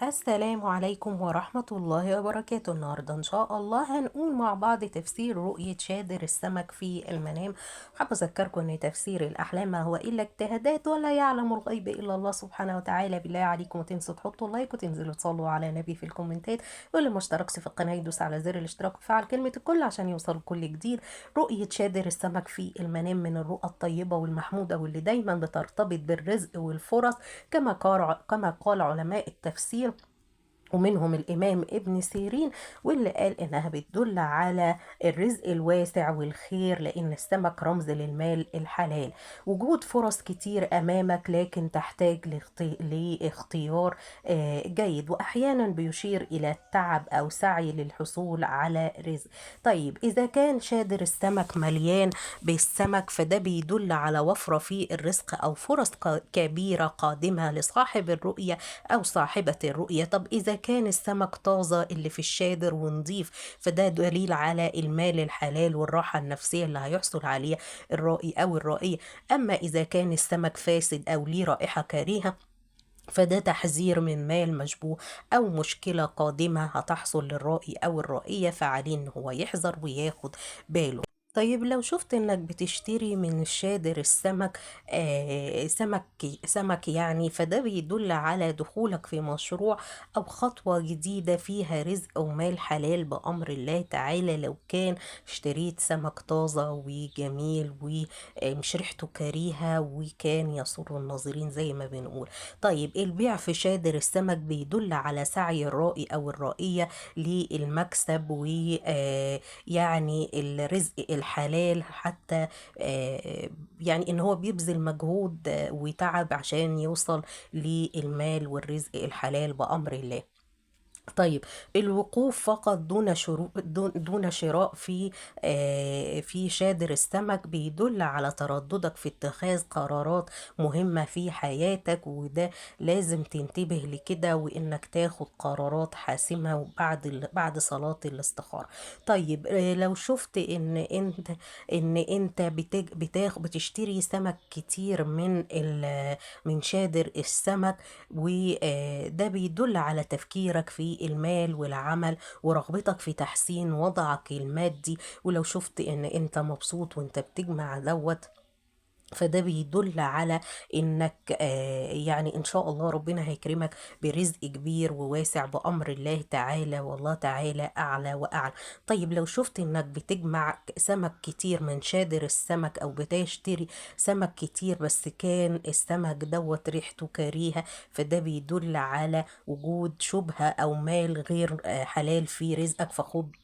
السلام عليكم ورحمة الله وبركاته. النهاردة إن شاء الله هنقول مع بعض تفسير رؤية شادر السمك في المنام. حابة أذكركم إن تفسير الأحلام ما هو إلا اجتهادات، ولا يعلم الغيب إلا الله سبحانه وتعالى. بالله عليكم تنسوا تحطوا لايك وتنزلوا تصلوا على نبي في الكومنتات، واللي ما اشتركش في القناة يدوس على زر الاشتراك وفعل كلمة الكل عشان يوصل كل جديد. رؤية شادر السمك في المنام من الرؤى الطيبة والمحمودة، واللي دايما بترتبط بالرزق والفرص، كما قال علماء التفسير ومنهم الإمام ابن سيرين، واللي قال إنها بتدل على الرزق الواسع والخير، لأن السمك رمز للمال الحلال. وجود فرص كتير أمامك، لكن تحتاج لاختيار جيد، وأحيانا بيشير إلى التعب أو سعي للحصول على رزق. طيب إذا كان شادر السمك مليان بالسمك، فده بيدل على وفرة في الرزق أو فرص كبيرة قادمة لصاحب الرؤية أو صاحبة الرؤية. طب إذا كان السمك طازة اللي في الشادر ونضيف، فده دليل على المال الحلال والراحة النفسية اللي هيحصل عليها الرائي أو الرائية. أما إذا كان السمك فاسد أو ليه رائحة كريهة، فده تحذير من مال مشبوه أو مشكلة قادمة هتحصل للرائي أو الرائية، فعليه إن هو يحذر وياخد باله. طيب لو شفت انك بتشتري من الشادر السمك سمك يعني، فده بيدل على دخولك في مشروع او خطوة جديدة فيها رزق ومال حلال بأمر الله تعالى. لو كان اشتريت سمك طازة وجميل ومش ريحته كريهة وكان يسر الناظرين زي ما بنقول. طيب البيع في شادر السمك بيدل على سعي الرائي او الرائية للمكسب، ويعني الرزق الحلال، حتى يعني ان هو بيبذل مجهود وتعب عشان يوصل للمال والرزق الحلال بأمر الله. طيب الوقوف فقط دون شروع دون شراء في شادر السمك بيدل على ترددك في اتخاذ قرارات مهمة في حياتك، وده لازم تنتبه لكده، وانك تاخد قرارات حاسمة بعد صلاة الاستخارة. طيب لو شفت ان انت بتشتري سمك كتير من شادر السمك، وده بيدل على تفكيرك في المال والعمل ورغبتك في تحسين وضعك المادي. ولو شفت ان انت مبسوط وانت بتجمع دوت، فده بيدل على انك يعني ان شاء الله ربنا هيكرمك برزق كبير وواسع بأمر الله تعالى، والله تعالى اعلى واعلى. طيب لو شفت انك بتجمع سمك كتير من شادر السمك، او بتشتري سمك كتير بس كان السمك دوت ريحته كريهة، فده بيدل على وجود شبهة او مال غير حلال في رزقك، فخد